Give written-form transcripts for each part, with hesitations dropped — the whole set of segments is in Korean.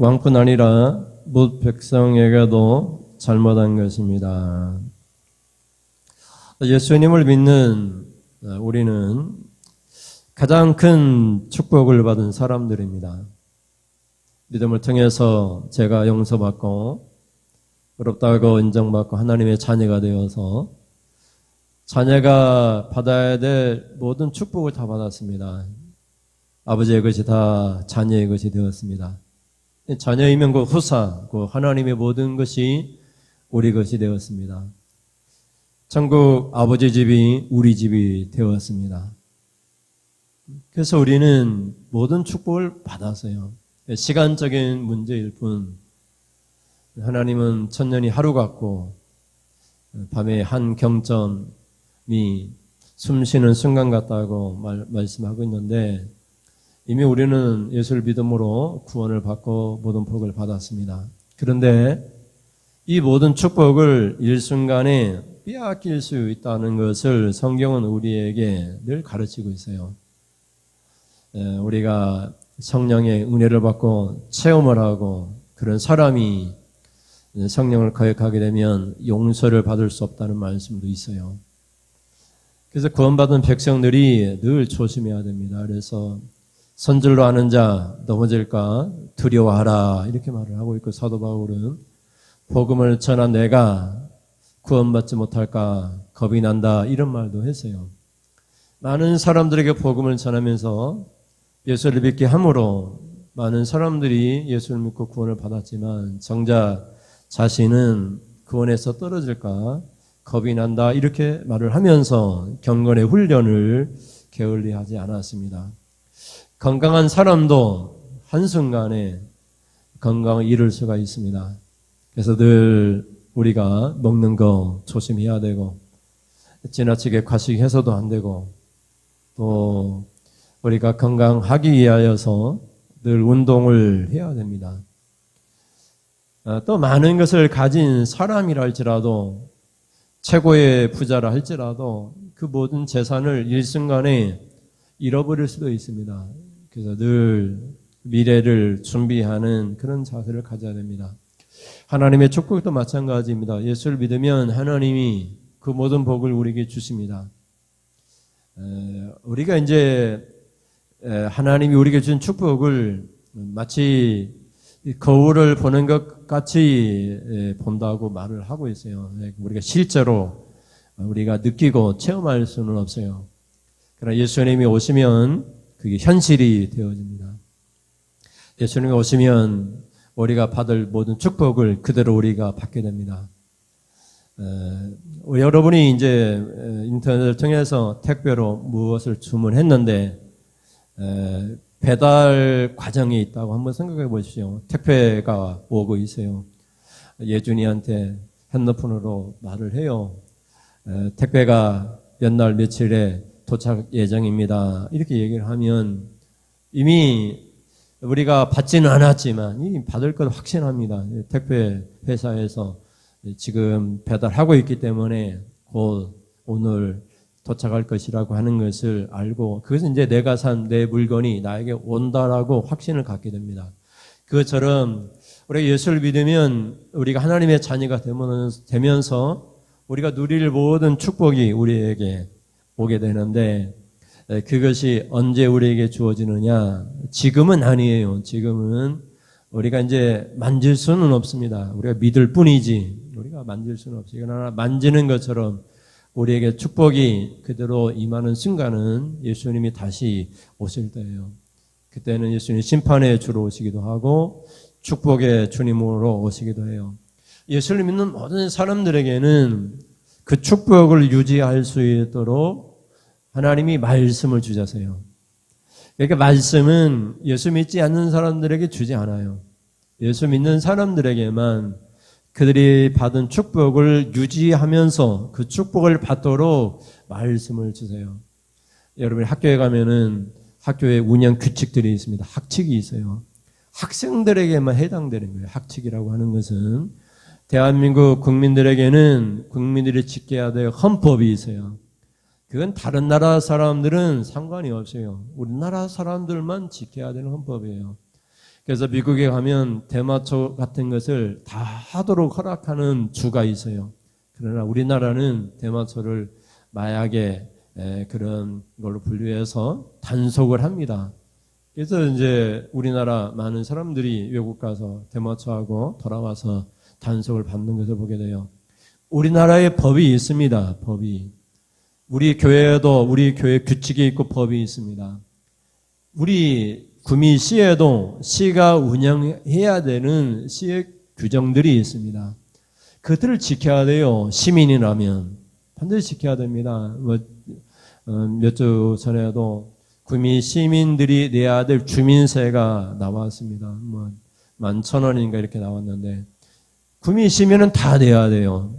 왕뿐 아니라 뭇 백성에게도 잘못한 것입니다. 예수님을 믿는 우리는 가장 큰 축복을 받은 사람들입니다. 믿음을 통해서 제가 용서받고 의롭다고 인정받고 하나님의 자녀가 되어서 자녀가 받아야 될 모든 축복을 다 받았습니다. 아버지의 것이 다 자녀의 것이 되었습니다. 자녀이면 그 후사, 그 하나님의 모든 것이 우리 것이 되었습니다. 천국 아버지 집이 우리 집이 되었습니다. 그래서 우리는 모든 축복을 받았어요. 시간적인 문제일 뿐 하나님은 천년이 하루 같고 밤에 한 경점이 숨쉬는 순간 같다고 말씀하고 있는데 이미 우리는 예수를 믿음으로 구원을 받고 모든 복을 받았습니다. 그런데 이 모든 축복을 일순간에 빼앗길 수 있다는 것을 성경은 우리에게 늘 가르치고 있어요. 우리가 성령의 은혜를 받고 체험을 하고 그런 사람이 성령을 거역하게 되면 용서를 받을 수 없다는 말씀도 있어요. 그래서 구원받은 백성들이 늘 조심해야 됩니다. 그래서 선줄로 아는 자 넘어질까 두려워하라 이렇게 말을 하고 있고 사도 바울은 복음을 전한 내가 구원받지 못할까 겁이 난다 이런 말도 했어요. 많은 사람들에게 복음을 전하면서 예수를 믿게 함으로 많은 사람들이 예수를 믿고 구원을 받았지만 정작 자신은 구원에서 떨어질까 겁이 난다 이렇게 말을 하면서 경건의 훈련을 게을리하지 않았습니다. 건강한 사람도 한순간에 건강을 잃을 수가 있습니다. 그래서 늘 우리가 먹는 거 조심해야 되고 지나치게 과식해서도 안 되고 또 우리가 건강하기 위하여서 늘 운동을 해야 됩니다. 또 많은 것을 가진 사람이라 할지라도 최고의 부자라 할지라도 그 모든 재산을 일순간에 잃어버릴 수도 있습니다. 그래서 늘 미래를 준비하는 그런 자세를 가져야 됩니다. 하나님의 축복도 마찬가지입니다. 예수를 믿으면 하나님이 그 모든 복을 우리에게 주십니다. 우리가 이제 하나님이 우리에게 준 축복을 마치 거울을 보는 것 같이 본다고 말을 하고 있어요. 우리가 실제로 우리가 느끼고 체험할 수는 없어요. 그러나 예수님이 오시면 그게 현실이 되어집니다. 예수님이 오시면 우리가 받을 모든 축복을 그대로 우리가 받게 됩니다. 여러분이 이제 인터넷을 통해서 택배로 무엇을 주문했는데 배달 과정이 있다고 한번 생각해 보십시오. 택배가 오고 있어요. 예준이한테 핸드폰으로 말을 해요. 택배가 몇 날 며칠에 도착 예정입니다. 이렇게 얘기를 하면 이미 우리가 받지는 않았지만 이미 받을 것 확신합니다. 택배 회사에서 지금 배달하고 있기 때문에 곧 오늘 도착할 것이라고 하는 것을 알고 그것은 이제 내가 산 내 물건이 나에게 온다라고 확신을 갖게 됩니다. 그것처럼 우리가 예수를 믿으면 우리가 하나님의 자녀가 되면서 우리가 누릴 모든 축복이 우리에게 오게 되는데 그것이 언제 우리에게 주어지느냐? 지금은 아니에요. 지금은 우리가 이제 만질 수는 없습니다. 우리가 믿을 뿐이지 우리가 만질 수는 없어요. 그러나 만지는 것처럼 우리에게 축복이 그대로 임하는 순간은 예수님이 다시 오실 때예요. 그때는 예수님 심판의 주로 오시기도 하고 축복의 주님으로 오시기도 해요. 예수를 믿는 모든 사람들에게는 그 축복을 유지할 수 있도록 하나님이 말씀을 주셔서요. 그러니까 말씀은 예수 믿지 않는 사람들에게 주지 않아요. 예수 믿는 사람들에게만 그들이 받은 축복을 유지하면서 그 축복을 받도록 말씀을 주세요. 여러분이 학교에 가면은 학교에 운영 규칙들이 있습니다. 학칙이 있어요. 학생들에게만 해당되는 거예요. 학칙이라고 하는 것은 대한민국 국민들에게는 국민들이 지켜야 될 헌법이 있어요. 그건 다른 나라 사람들은 상관이 없어요. 우리나라 사람들만 지켜야 되는 헌법이에요. 그래서 미국에 가면 대마초 같은 것을 다 하도록 허락하는 주가 있어요. 그러나 우리나라는 대마초를 마약의 그런 걸로 분류해서 단속을 합니다. 그래서 이제 우리나라 많은 사람들이 외국 가서 대마초하고 돌아와서 단속을 받는 것을 보게 돼요. 우리나라에 법이 있습니다. 법이. 우리 교회에도 우리 교회 규칙이 있고 법이 있습니다. 우리 구미시에도 시가 운영해야 되는 시의 규정들이 있습니다. 그들을 지켜야 돼요. 시민이라면 반드시 지켜야 됩니다. 몇 주 전에도 구미 시민들이 내야 될 주민세가 나왔습니다. 11,000원인가 이렇게 나왔는데 구미 시민은 다 내야 돼요.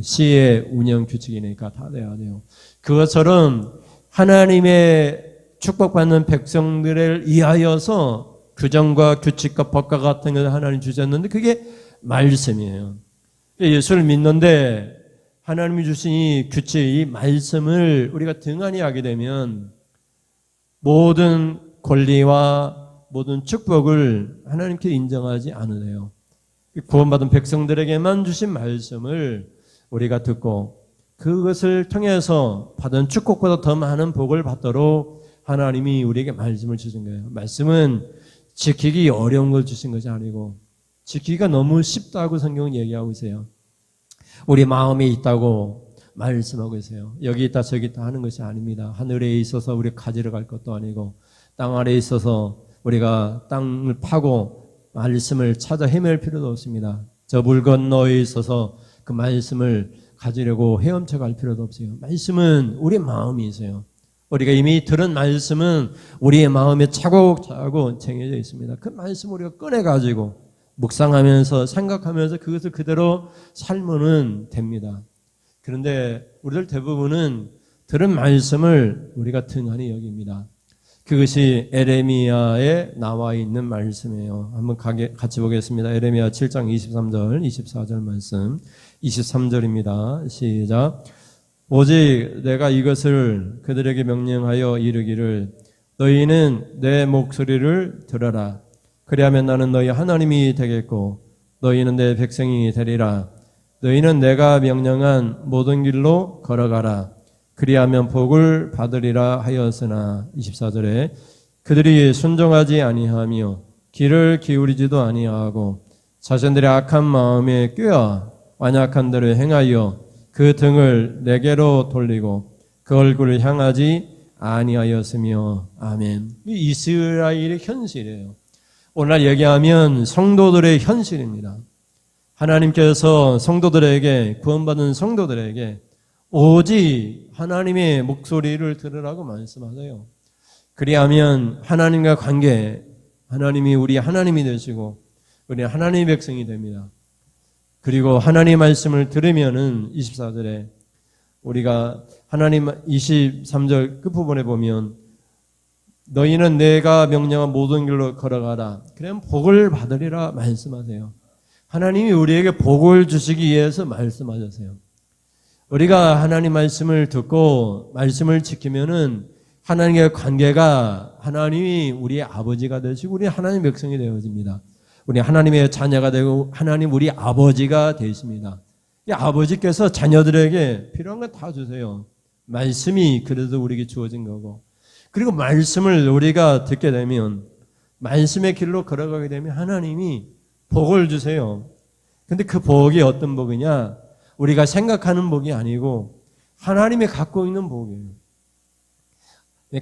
시의 운영 규칙이니까 다 내야 돼요. 그것처럼 하나님의 축복받는 백성들을 위하여서 규정과 규칙과 법과 같은 것을 하나님 주셨는데 그게 말씀이에요. 예수를 믿는데 하나님이 주신 이 규칙, 이 말씀을 우리가 등한히 하게 되면 모든 권리와 모든 축복을 하나님께 인정하지 않으세요. 구원받은 백성들에게만 주신 말씀을 우리가 듣고 그것을 통해서 받은 축복보다 더 많은 복을 받도록 하나님이 우리에게 말씀을 주신 거예요. 말씀은 지키기 어려운 걸 주신 것이 아니고 지키기가 너무 쉽다고 성경은 얘기하고 있어요. 우리 마음에 있다고 말씀하고 있어요. 여기 있다 저기 있다 하는 것이 아닙니다. 하늘에 있어서 우리 가지러 갈 것도 아니고 땅 아래에 있어서 우리가 땅을 파고 말씀을 찾아 헤맬 필요도 없습니다. 저 물 건너에 있어서 그 말씀을 가지려고 헤엄쳐 갈 필요도 없어요. 말씀은 우리 마음이 있어요. 우리가 이미 들은 말씀은 우리의 마음에 차곡차곡 쟁여져 있습니다. 그 말씀 우리가 꺼내가지고 묵상하면서 생각하면서 그것을 그대로 살면 됩니다. 그런데 우리들 대부분은 들은 말씀을 우리가 등한히 여깁니다. 그것이 에레미야에 나와 있는 말씀이에요. 한번 같이 보겠습니다. 에레미야 7장 23절, 24절 말씀. 23절입니다. 시작. 오직 내가 이것을 그들에게 명령하여 이르기를 너희는 내 목소리를 들어라. 그리하면 나는 너희 하나님이 되겠고 너희는 내 백성이 되리라. 너희는 내가 명령한 모든 길로 걸어가라. 그리하면 복을 받으리라 하였으나 24절에 그들이 순종하지 아니하며 귀를 기울이지도 아니하고 자신들의 악한 마음에 꾀어 완악한 대로 행하여 그 등을 내게로 돌리고 그 얼굴을 향하지 아니하였으며 아멘. 이 이스라엘의 현실이에요. 오늘 얘기하면 성도들의 현실입니다. 하나님께서 성도들에게 구원받은 성도들에게 오직 하나님의 목소리를 들으라고 말씀하세요. 그리하면 하나님과 관계, 하나님이 우리 하나님이 되시고 우리 하나님의 백성이 됩니다. 그리고 하나님 말씀을 들으면은 24절에 우리가 하나님 23절 끝부분에 보면 너희는 내가 명령한 모든 길로 걸어가라. 그럼 복을 받으리라 말씀하세요. 하나님이 우리에게 복을 주시기 위해서 말씀하셨어요. 우리가 하나님 말씀을 듣고 말씀을 지키면은 하나님의 관계가 하나님이 우리의 아버지가 되시고 우리 하나님의 백성이 되어집니다. 우리 하나님의 자녀가 되고 하나님 우리 아버지가 되십니다. 이 아버지께서 자녀들에게 필요한 건 다 주세요. 말씀이 그래도 우리에게 주어진 거고 그리고 말씀을 우리가 듣게 되면 말씀의 길로 걸어가게 되면 하나님이 복을 주세요. 근데 그 복이 어떤 복이냐? 우리가 생각하는 복이 아니고 하나님이 갖고 있는 복이에요.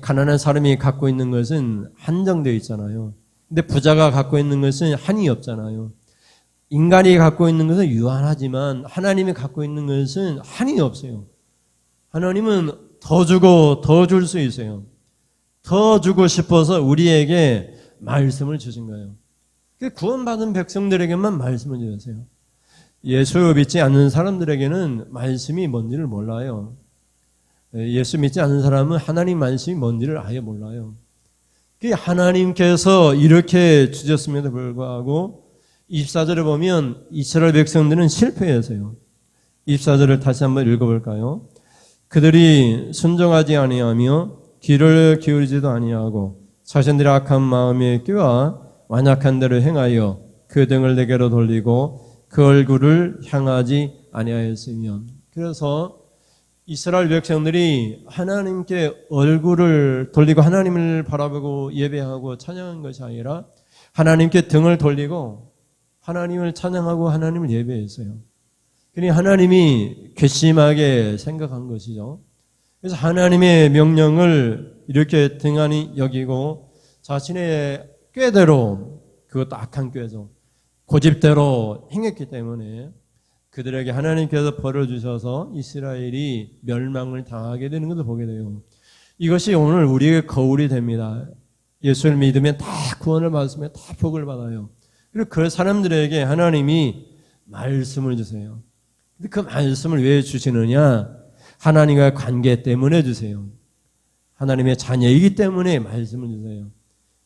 가난한 사람이 갖고 있는 것은 한정되어 있잖아요. 근데 부자가 갖고 있는 것은 한이 없잖아요. 인간이 갖고 있는 것은 유한하지만 하나님이 갖고 있는 것은 한이 없어요. 하나님은 더 주고 더 줄 수 있어요. 더 주고 싶어서 우리에게 말씀을 주신 거예요. 구원받은 백성들에게만 말씀을 주셨어요. 예수 믿지 않는 사람들에게는 말씀이 뭔지를 몰라요. 예수 믿지 않는 사람은 하나님 말씀이 뭔지를 아예 몰라요. 하나님께서 이렇게 주셨음에도 불구하고 24절에 보면 이스라엘 백성들은 실패했어요. 24절을 다시 한번 읽어볼까요? 그들이 순종하지 아니하며 귀를 기울이지도 아니하고 자신들의 악한 마음에 꾀어 완악한 대로 행하여 그 등을 내게로 돌리고 그 얼굴을 향하지 아니하였으면. 그래서 이스라엘 백성들이 하나님께 얼굴을 돌리고 하나님을 바라보고 예배하고 찬양한 것이 아니라 하나님께 등을 돌리고 하나님을 찬양하고 하나님을 예배했어요. 그러니 하나님이 괘씸하게 생각한 것이죠. 그래서 하나님의 명령을 이렇게 등한히 여기고 자신의 꾀대로, 그것도 악한 꾀죠, 고집대로 행했기 때문에 그들에게 하나님께서 벌을 주셔서 이스라엘이 멸망을 당하게 되는 것을 보게 돼요. 이것이 오늘 우리의 거울이 됩니다. 예수를 믿으면 다 구원을 받으면 다 복을 받아요. 그리고 그 사람들에게 하나님이 말씀을 주세요. 근데 그 말씀을 왜 주시느냐? 하나님과의 관계 때문에 주세요. 하나님의 자녀이기 때문에 말씀을 주세요.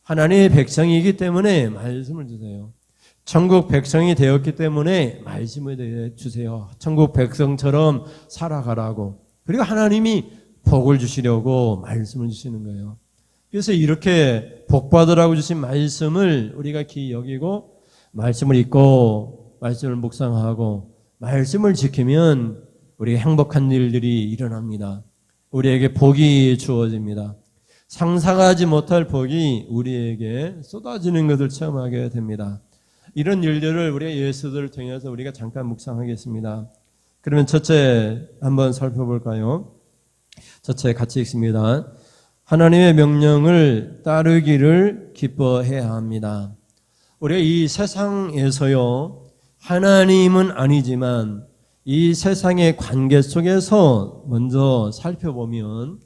하나님의 백성이기 때문에 말씀을 주세요. 천국 백성이 되었기 때문에 말씀을 주세요. 천국 백성처럼 살아가라고. 그리고 하나님이 복을 주시려고 말씀을 주시는 거예요. 그래서 이렇게 복 받으라고 주신 말씀을 우리가 귀히 여기고 말씀을 읽고 말씀을 묵상하고 말씀을 지키면 우리가 행복한 일들이 일어납니다. 우리에게 복이 주어집니다. 상상하지 못할 복이 우리에게 쏟아지는 것을 체험하게 됩니다. 이런 일들을 우리가 예수들을 통해서 우리가 잠깐 묵상하겠습니다. 그러면 첫째 한번 살펴볼까요? 첫째 같이 읽습니다. 하나님의 명령을 따르기를 기뻐해야 합니다. 우리가 이 세상에서요, 하나님은 아니지만 이 세상의 관계 속에서 먼저 살펴보면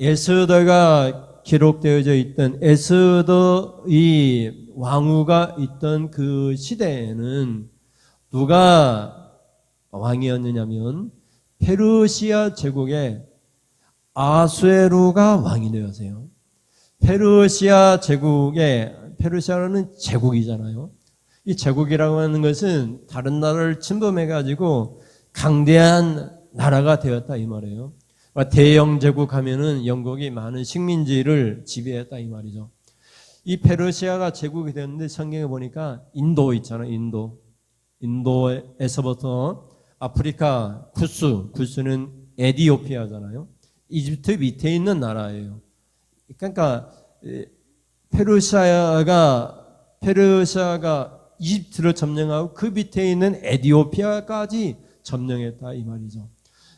에스더가 기록되어져 있던 에스더의 왕후가 있던 그 시대에는 누가 왕이었느냐면 페르시아 제국의 아수에루가 왕이 되었어요. 페르시아 제국의, 페르시아는 제국이잖아요. 이 제국이라고 하는 것은 다른 나라를 침범해가지고 강대한 나라가 되었다 이 말이에요. 대영 제국 하면은 영국이 많은 식민지를 지배했다 이 말이죠. 이 페르시아가 제국이 되었는데 성경에 보니까 인도 있잖아요. 인도에서부터 아프리카 구스는 에티오피아잖아요. 이집트 밑에 있는 나라예요. 그러니까 페르시아가 이집트를 점령하고 그 밑에 있는 에티오피아까지 점령했다 이 말이죠.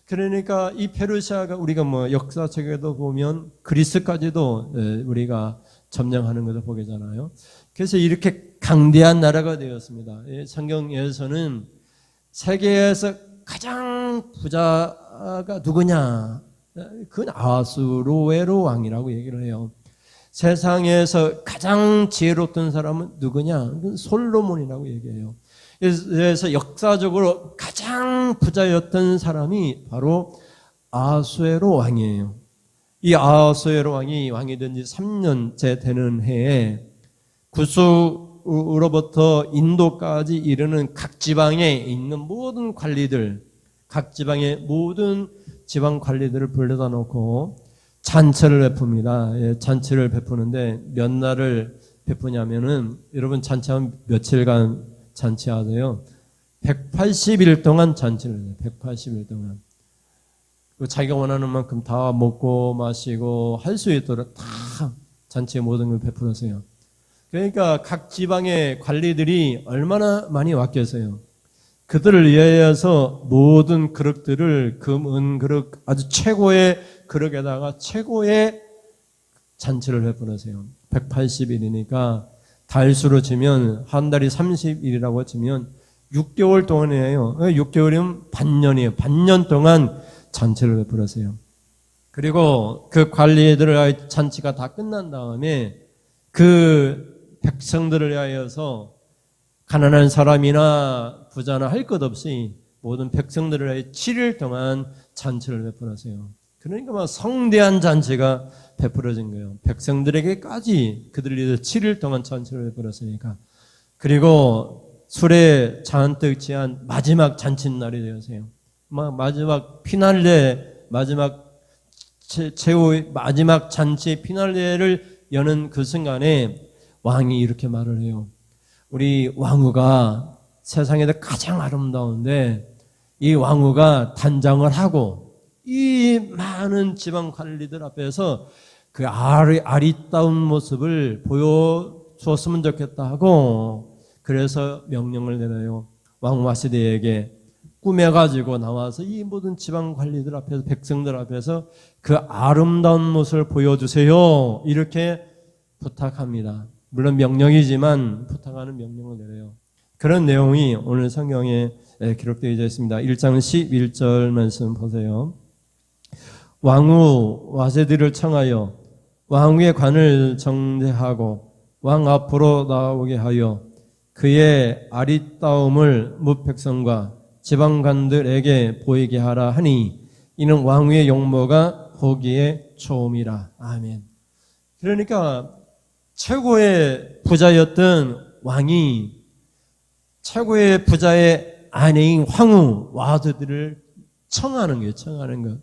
그러니까 이 페르시아가 우리가 뭐 역사책에도 보면 그리스까지도 우리가 점령하는 것을 보게 되잖아요. 그래서 이렇게 강대한 나라가 되었습니다. 성경에서는 세계에서 가장 부자가 누구냐? 그건 아수로에로 왕이라고 얘기를 해요. 세상에서 가장 지혜롭던 사람은 누구냐? 그건 솔로몬이라고 얘기해요. 그래서 역사적으로 가장 부자였던 사람이 바로 아수에로 왕이에요. 이 아수에로 왕이 된 지 3년째 되는 해에 구스로부터 인도까지 이르는 각 지방에 있는 모든 관리들, 각 지방의 모든 지방 관리들을 불러다 놓고 잔치를 베풉니다. 잔치를 베푸는데 몇 날을 베푸냐면은 여러분 잔치하면 며칠간 잔치하세요. 180일 동안 잔치를 해요. 180일 동안. 자기가 원하는 만큼 다 먹고 마시고 할 수 있도록 다 잔치의 모든 걸 베풀었어요. 그러니까 각 지방의 관리들이 얼마나 많이 왔겠어요. 그들을 위하여서 모든 그릇들을 금, 은 그릇 아주 최고의 그릇에다가 최고의 잔치를 베풀었어요. 180일이니까 달수로 치면 한 달이 30일이라고 치면 6개월 동안이에요. 6개월이면 반년이에요. 반년 동안 잔치를 베풀었어요. 그리고 그 관리들의 잔치가 다 끝난 다음에 그 백성들을 위하여서 가난한 사람이나 부자나 할 것 없이 모든 백성들을 위하여 7일 동안 잔치를 베풀었어요. 그러니까 막 성대한 잔치가 베풀어진 거예요. 백성들에게까지 그들을 위해서 7일 동안 잔치를 베풀었으니까. 그리고 술에 잔뜩 취한 마지막 잔칫날이 되었어요. 마지막 피날레, 마지막 최후의 마지막 잔치 피날레를 여는 그 순간에 왕이 이렇게 말을 해요. 우리 왕후가 세상에서 가장 아름다운데 이 왕후가 단장을 하고 이 많은 지방 관리들 앞에서 그 아리따운 모습을 보여주었으면 좋겠다 하고 그래서 명령을 내려요. 왕 와스디에게 꾸며가지고 나와서 이 모든 지방 관리들 앞에서 백성들 앞에서 그 아름다운 모습을 보여주세요. 이렇게 부탁합니다. 물론 명령이지만 부탁하는 명령을 내려요. 그런 내용이 오늘 성경에 기록되어 있습니다. 1장 11절 말씀 보세요. 왕후 와세디를 청하여 왕후의 관을 정대하고 왕 앞으로 나오게 하여 그의 아리따움을 뭇백성과 지방관들에게 보이게 하라 하니 이는 왕후의 용모가 보기에 좋음이라. 아멘. 그러니까 최고의 부자였던 왕이 최고의 부자의 아내인 황후 와드들을 청하는 거예요. 청하는 것.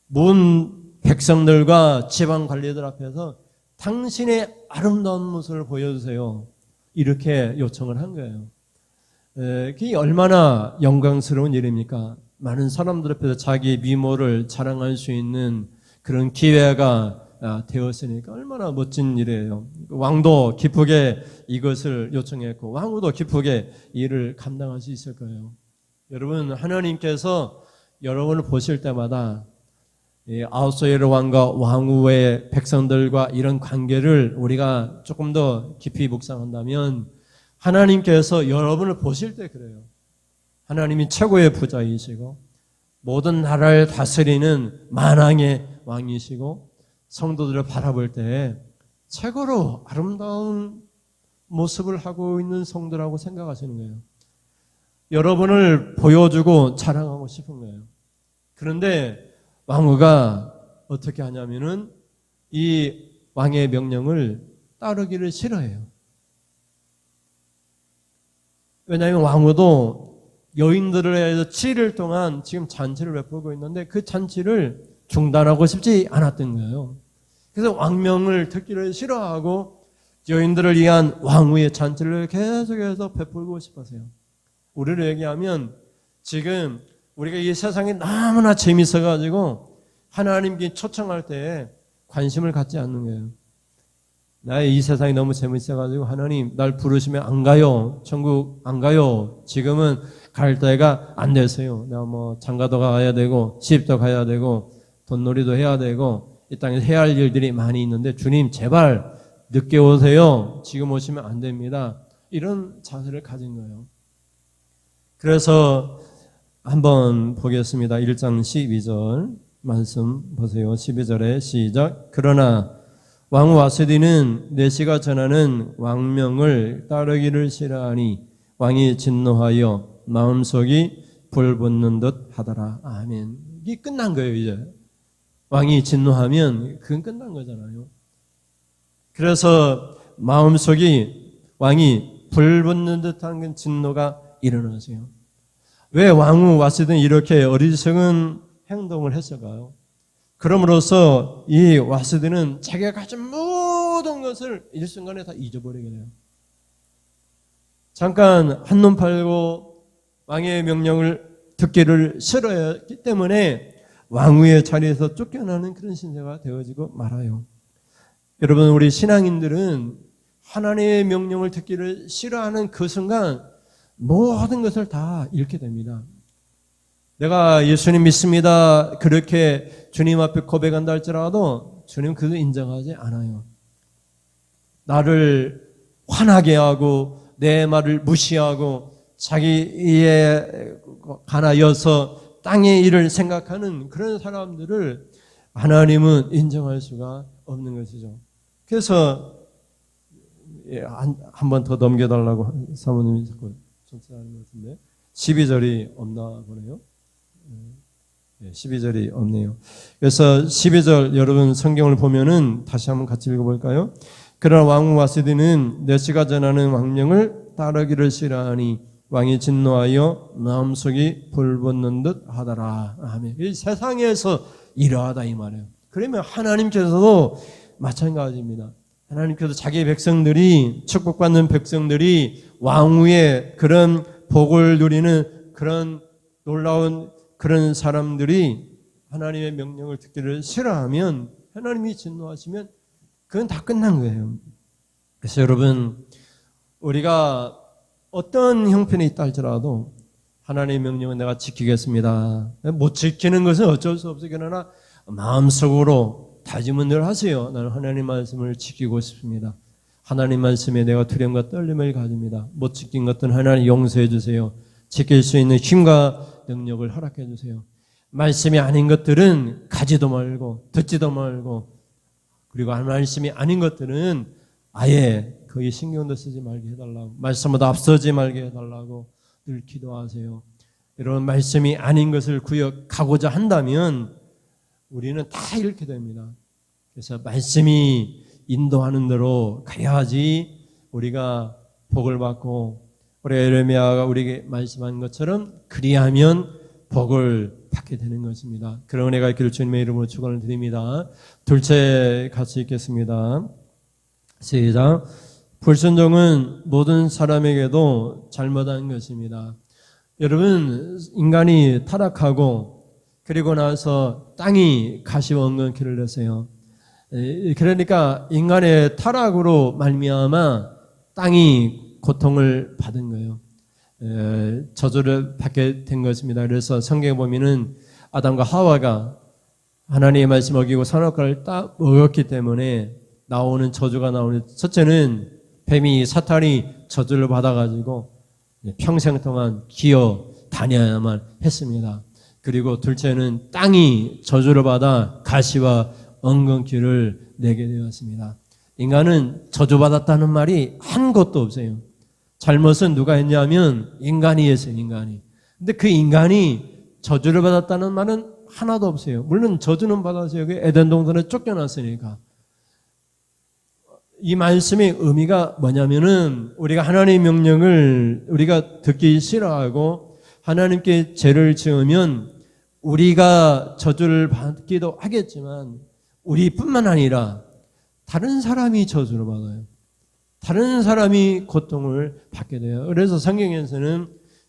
모든 백성들과 지방 관리들 앞에서 당신의 아름다운 모습을 보여주세요. 이렇게 요청을 한 거예요. 그게 얼마나 영광스러운 일입니까? 많은 사람들 앞에서 자기 미모를 자랑할 수 있는 그런 기회가 되었으니까 얼마나 멋진 일이에요. 왕도 기쁘게 이것을 요청했고 왕후도 기쁘게 일을 감당할 수 있을 거예요. 여러분, 하나님께서 여러분을 보실 때마다 아하수에로 왕과 왕후의 백성들과 이런 관계를 우리가 조금 더 깊이 묵상한다면 하나님께서 여러분을 보실 때 그래요. 하나님이 최고의 부자이시고 모든 나라를 다스리는 만왕의 왕이시고 성도들을 바라볼 때 최고로 아름다운 모습을 하고 있는 성도라고 생각하시는 거예요. 여러분을 보여주고 자랑하고 싶은 거예요. 그런데 왕후가 어떻게 하냐면은 이 왕의 명령을 따르기를 싫어해요. 왜냐하면 왕후도 여인들을 해서 7일 동안 지금 잔치를 베풀고 있는데 그 잔치를 중단하고 싶지 않았던 거예요. 그래서 왕명을 듣기를 싫어하고 여인들을 위한 왕후의 잔치를 계속해서 베풀고 싶어서요. 우리를 얘기하면 지금 우리가 이 세상이 너무나 재밌어가지고 하나님께 초청할 때 관심을 갖지 않는 거예요. 나의 이 세상이 너무 재밌어가지고 하나님 날 부르시면 안 가요. 천국 안 가요. 지금은 갈 때가 안 됐어요. 내가 뭐 장가도 가야 되고 시집도 가야 되고 돈놀이도 해야 되고 이 땅에서 해야 할 일들이 많이 있는데 주님 제발 늦게 오세요. 지금 오시면 안 됩니다. 이런 자세를 가진 거예요. 그래서 한번 보겠습니다. 1장 12절 말씀 보세요. 12절에 시작. 그러나 왕후 와스디는 내시가 전하는 왕명을 따르기를 싫어하니 왕이 진노하여 마음속이 불붙는 듯 하더라. 아멘. 이게 끝난 거예요, 이제. 왕이 진노하면 그건 끝난 거잖아요. 그래서 마음속이 왕이 불붙는 듯한 진노가 일어나세요. 왜 왕후 와스디는 이렇게 어리석은 행동을 했을까요? 그럼으로써 이 와스디는 자기가 가진 모든 것을 일순간에 다 잊어버리게 돼요. 잠깐 한눈 팔고 왕의 명령을 듣기를 싫어했기 때문에 왕후의 자리에서 쫓겨나는 그런 신세가 되어지고 말아요. 여러분, 우리 신앙인들은 하나님의 명령을 듣기를 싫어하는 그 순간 모든 것을 다 잃게 됩니다. 내가 예수님 믿습니다. 그렇게 주님 앞에 고백한다 할지라도 주님 그거 인정하지 않아요. 나를 화나게 하고 내 말을 무시하고 자기에 관하여서 땅의 일을 생각하는 그런 사람들을 하나님은 인정할 수가 없는 것이죠. 그래서 한 번 더 넘겨달라고 사모님이 자꾸 전체하는 것 같은데 12절이 없나 보네요. 12절이 없네요. 그래서 12절 여러분 성경을 보면은 다시 한번 같이 읽어볼까요? 그러나 왕후 와스디는 내시가 전하는 왕명을 따르기를 싫어하니 왕이 진노하여 마음속이 불붙는 듯 하더라. 아멘. 이 세상에서 이러하다 이 말이에요. 그러면 하나님께서도 마찬가지입니다. 하나님께서 자기의 백성들이, 축복받는 백성들이 왕후의 그런 복을 누리는 그런 놀라운 그런 사람들이 하나님의 명령을 듣기를 싫어하면, 하나님이 진노하시면 그건 다 끝난 거예요. 그래서 여러분, 우리가 어떤 형편이 있다 할지라도 하나님의 명령은 내가 지키겠습니다. 못 지키는 것은 어쩔 수 없어요. 그러나 마음속으로 다짐은 늘 하세요. 나는 하나님 말씀을 지키고 싶습니다. 하나님 말씀에 내가 두려움과 떨림을 가집니다. 못 지킨 것들은 하나님 용서해 주세요. 지킬 수 있는 힘과 능력을 허락해 주세요. 말씀이 아닌 것들은 가지도 말고 듣지도 말고, 그리고 말씀이 아닌 것들은 아예 거의 신경도 쓰지 말게 해달라고, 말씀보다 앞서지 말게 해달라고 늘 기도하세요. 이런 말씀이 아닌 것을 구역하고자 한다면 우리는 다 이렇게 됩니다. 그래서 말씀이 인도하는 대로 가야지 우리가 복을 받고, 우리 에레미야가 우리에게 말씀한 것처럼 그리하면 복을 받게 되는 것입니다. 그런 은혜가 있기를 주님의 이름으로 축원을 드립니다. 둘째 같이 읽겠습니다. 시작. 불순종은 모든 사람에게도 잘못한 것입니다. 여러분, 인간이 타락하고 그리고 나서 땅이 가시원건 길을 냈어요. 그러니까 인간의 타락으로 말미암아 땅이 고통을 받은 거예요. 저주를 받게 된 것입니다. 그래서 성경에 보면은 아담과 하와가 하나님의 말씀 어기고 선악과를 딱 먹었기 때문에 나오는 저주가 나오는, 첫째는 뱀이, 사탄이 저주를 받아가지고 평생 동안 기어 다녀야만 했습니다. 그리고 둘째는 땅이 저주를 받아 가시와 엉겅퀴를 내게 되었습니다. 인간은 저주받았다는 말이 한 것도 없어요. 잘못은 누가 했냐면 인간이 했어요, 인간이. 근데 그 인간이 저주를 받았다는 말은 하나도 없어요. 물론 저주는 받았어요. 에덴 동산에 쫓겨났으니까. 이 말씀의 의미가 뭐냐면은 우리가 하나님의 명령을 우리가 듣기 싫어하고 하나님께 죄를 지으면 우리가 저주를 받기도 하겠지만 우리뿐만 아니라 다른 사람이 저주를 받아요. 다른 사람이 고통을 받게 돼요. 그래서 성경에서는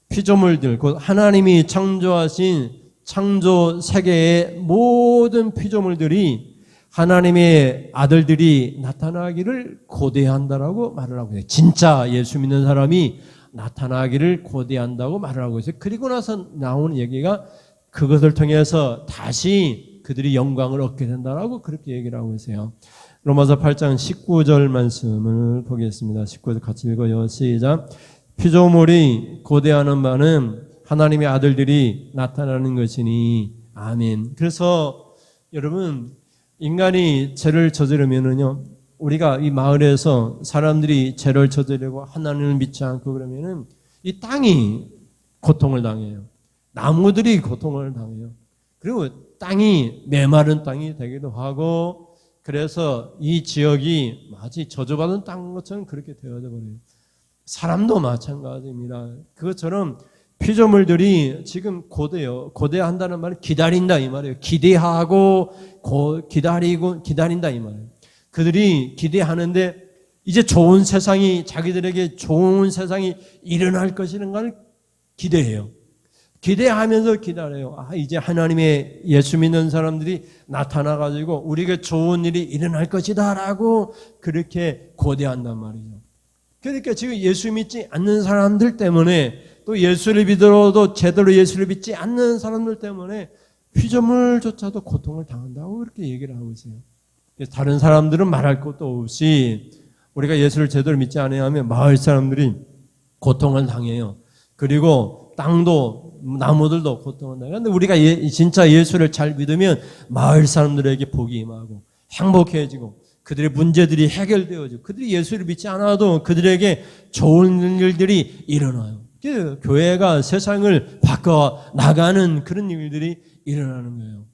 피조물들, 곧 하나님이 창조하신 창조 세계의 모든 피조물들이 하나님의 아들들이 나타나기를 고대한다라고 말을 하고 있어요. 진짜 예수 믿는 사람이 나타나기를 고대한다고 말을 하고 있어요. 그리고 나서 나오는 얘기가 그것을 통해서 다시 그들이 영광을 얻게 된다라고 그렇게 얘기를 하고 있어요. 로마서 8장 19절 말씀을 보겠습니다. 19절 같이 읽어요. 시작. 피조물이 고대하는 바는 하나님의 아들들이 나타나는 것이니 아멘. 그래서 여러분, 인간이 죄를 저지르면은요, 우리가 이 마을에서 사람들이 죄를 저지르고 하나님을 믿지 않고 그러면은 이 땅이 고통을 당해요. 나무들이 고통을 당해요. 그리고 땅이 메마른 땅이 되기도 하고, 그래서 이 지역이 마치 저주받은 땅 것처럼 그렇게 되어져 버려요. 사람도 마찬가지입니다. 그것처럼 피조물들이 지금 고대요. 고대한다는 말은 기다린다 이 말이에요. 기대하고 기다리고 기다린다 이 말이에요. 그들이 기대하는데 이제 좋은 세상이, 자기들에게 좋은 세상이 일어날 것이라는 걸 기대해요. 기대하면서 기다려요. 이제 하나님의 예수 믿는 사람들이 나타나가지고 우리에게 좋은 일이 일어날 것이다라고 그렇게 고대한단 말이죠. 그러니까 지금 예수 믿지 않는 사람들 때문에, 또 예수를 믿어도 제대로 예수를 믿지 않는 사람들 때문에 피조물조차도 고통을 당한다고 그렇게 얘기를 하고 있어요. 다른 사람들은 말할 것도 없이 우리가 예수를 제대로 믿지 않으면 마을 사람들이 고통을 당해요. 그리고 땅도, 나무들도 고통을 당해요. 그런데 우리가 진짜 예수를 잘 믿으면 마을 사람들에게 복이 임하고 행복해지고 그들의 문제들이 해결되어지고, 그들이 예수를 믿지 않아도 그들에게 좋은 일들이 일어나요. 교회가 세상을 바꿔 나가는 그런 일들이 일어나는 거예요.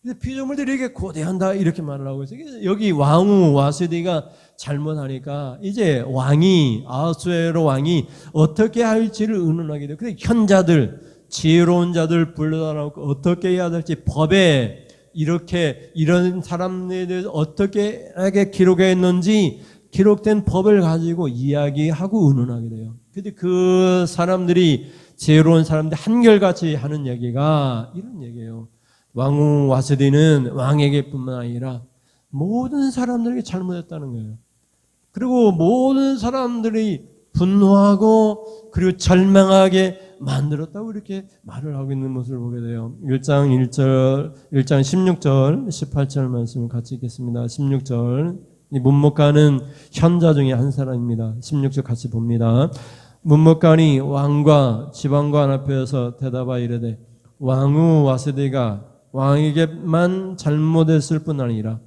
근데 피조물들에게 고대한다 이렇게 말을 하고 있어요. 여기 왕후 와스디가 잘못하니까 이제 왕이, 아하수에로 왕이 어떻게 할지를 의논하게 돼요. 근데 현자들, 지혜로운 자들 불러다 놓고 어떻게 해야 될지 법에 이렇게 이런 사람들에 대해서 어떻게 기록했는지 기록된 법을 가지고 이야기하고 의논하게 돼요. 근데 그 사람들이 지혜로운 사람들 한결같이 하는 얘기가 이런 얘기예요. 왕후 와스디는 왕에게뿐만 아니라 모든 사람들에게 잘못했다는 거예요. 그리고 모든 사람들이 분노하고 그리고 절망하게 만들었다고 이렇게 말을 하고 있는 모습을 보게 돼요. 1장 16절, 18절 말씀을 같이 읽겠습니다. 16절. 이 문목간은 현자 중에 한 사람입니다. 16절 같이 봅니다. 문목간이 왕과 지방관 앞에서 대답하여 이르되 왕후 와스디가 왕에게만 잘못했을 뿐 아니라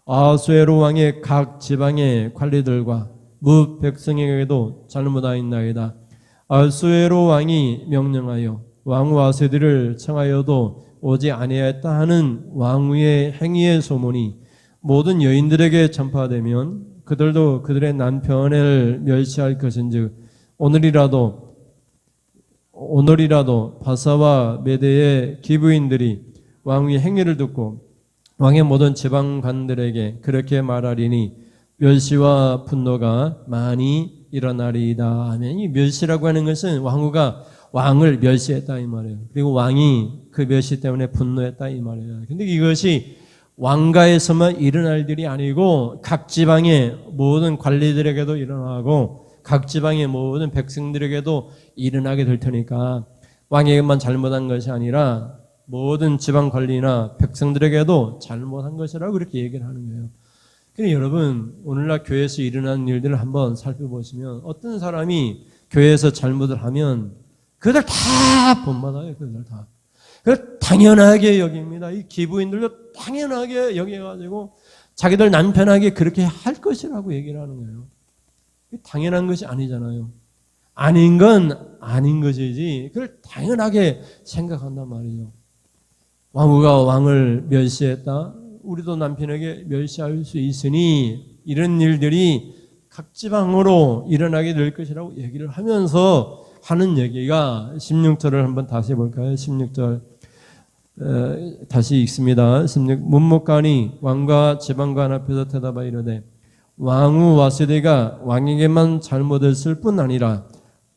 아수에로 왕의 각 지방의 관리들과 무 백성에게도 잘못하였나이다. 아수에로 왕이 명령하여 왕후 와스디를 청하여도 오지 아니하였다 하는 왕후의 행위의 소문이 모든 여인들에게 전파되면 그들도 그들의 남편을 멸시할 것인즉 오늘이라도 바사와 메대의 기부인들이 왕의 행위를 듣고 왕의 모든 지방관들에게 그렇게 말하리니 멸시와 분노가 많이 일어나리이다 하면, 이 멸시라고 하는 것은 왕후가 왕을 멸시했다 이 말이에요. 그리고 왕이 그 멸시 때문에 분노했다 이 말이에요. 근데 이것이 왕가에서만 일어날 일이 아니고 각 지방의 모든 관리들에게도 일어나고 각 지방의 모든 백성들에게도 일어나게 될 테니까 왕에게만 잘못한 것이 아니라 모든 지방 관리나 백성들에게도 잘못한 것이라고 그렇게 얘기를 하는 거예요. 그런데 여러분, 오늘날 교회에서 일어나는 일들을 한번 살펴보시면 어떤 사람이 교회에서 잘못을 하면 그들 다 본받아요. 그들 다. 그걸 당연하게 여깁니다. 이 기부인들도 당연하게 여겨가지고 자기들 남편에게 그렇게 할 것이라고 얘기를 하는 거예요. 당연한 것이 아니잖아요. 아닌 건 아닌 것이지 그걸 당연하게 생각한단 말이죠. 왕후가 왕을 멸시했다. 우리도 남편에게 멸시할 수 있으니 이런 일들이 각 지방으로 일어나게 될 것이라고 얘기를 하면서 하는 얘기가 16절을 한번 다시 볼까요? 16절 다시 읽습니다. 16, 문목간이 왕과 지방관 앞에서 대답하여 이르되 왕후 와스디가 왕에게만 잘못했을 뿐 아니라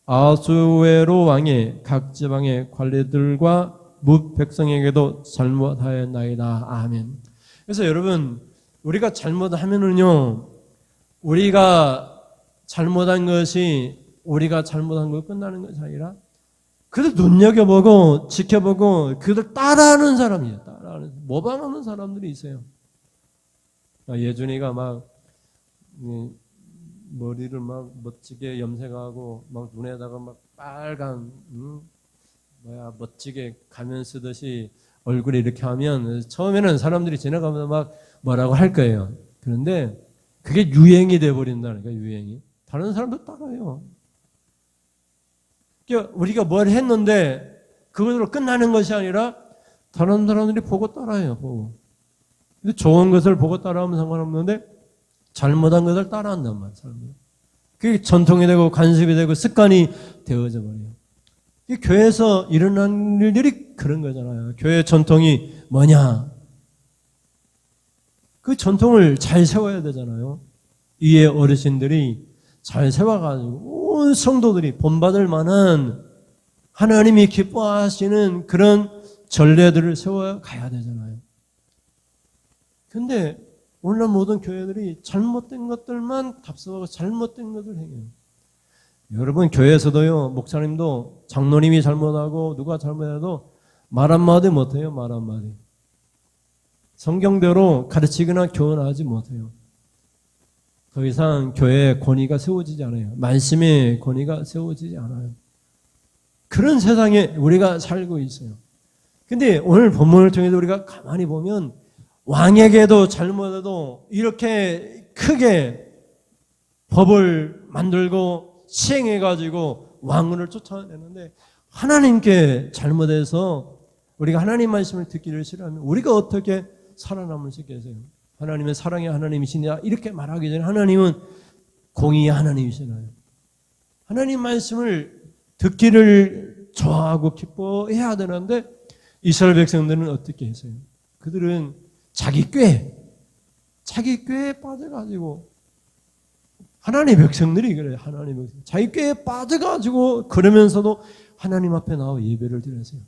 아수에로 왕의 각 지방의 관리들과 뭇 백성에게도 잘못하였나이다. 아멘. 그래서 여러분, 우리가 잘못하면은요, 우리가 잘못한 것이 우리가 잘못한 거 끝나는 것이 아니라 그들 눈여겨보고 지켜보고 그들 따라하는 사람이에요. 모방하는 사람들이 있어요. 예준이가 막 머리를 막 멋지게 염색하고 막 눈에다가 막 빨간 멋지게 가면 쓰듯이 얼굴에 이렇게 하면 처음에는 사람들이 지나가면서 막 뭐라고 할 거예요. 그런데 그게 유행이 돼버린다는 거예요. 유행이. 다른 사람도 따라해요. 그러니까 우리가 뭘 했는데 그것으로 끝나는 것이 아니라 다른 사람들이 보고 따라해요. 보고. 근데 좋은 것을 보고 따라하면 상관없는데 잘못한 것을 따라한단 말이에요. 사람들이. 그게 전통이 되고 관습이 되고 습관이 되어져 버려요. 교회에서 일어난 일들이 그런 거잖아요. 교회 전통이 뭐냐? 그 전통을 잘 세워야 되잖아요. 위에 어르신들이 잘 세워가지고 온 성도들이 본받을 만한 하나님이 기뻐하시는 그런 전례들을 세워가야 되잖아요. 근데 오늘날 모든 교회들이 잘못된 것들만 답습하고 잘못된 것을 행해요. 여러분, 교회에서도요, 목사님도 장로님이 잘못하고 누가 잘못해도 말 한마디 못해요. 말 한마디. 성경대로 가르치거나 교훈하지 못해요. 더 이상 교회에 권위가 세워지지 않아요. 말씀의 권위가 세워지지 않아요. 그런 세상에 우리가 살고 있어요. 근데 오늘 본문을 통해서 우리가 가만히 보면 왕에게도 잘못해도 이렇게 크게 법을 만들고 시행해가지고 왕을 쫓아내는데 하나님께 잘못해서 우리가 하나님 말씀을 듣기를 싫어하면 우리가 어떻게 살아남을 수 있겠어요? 하나님은 사랑의 하나님이시냐 이렇게 말하기 전에 하나님은 공의의 하나님이시나요? 하나님 말씀을 듣기를 좋아하고 기뻐해야 되는데 이스라엘 백성들은 어떻게 했어요? 그들은 자기 꾀에 빠져가지고, 하나님의 백성들이 그래요. 하나님의 백성. 자기 꾀에 빠져가지고 그러면서도 하나님 앞에 나와 예배를 드렸어요.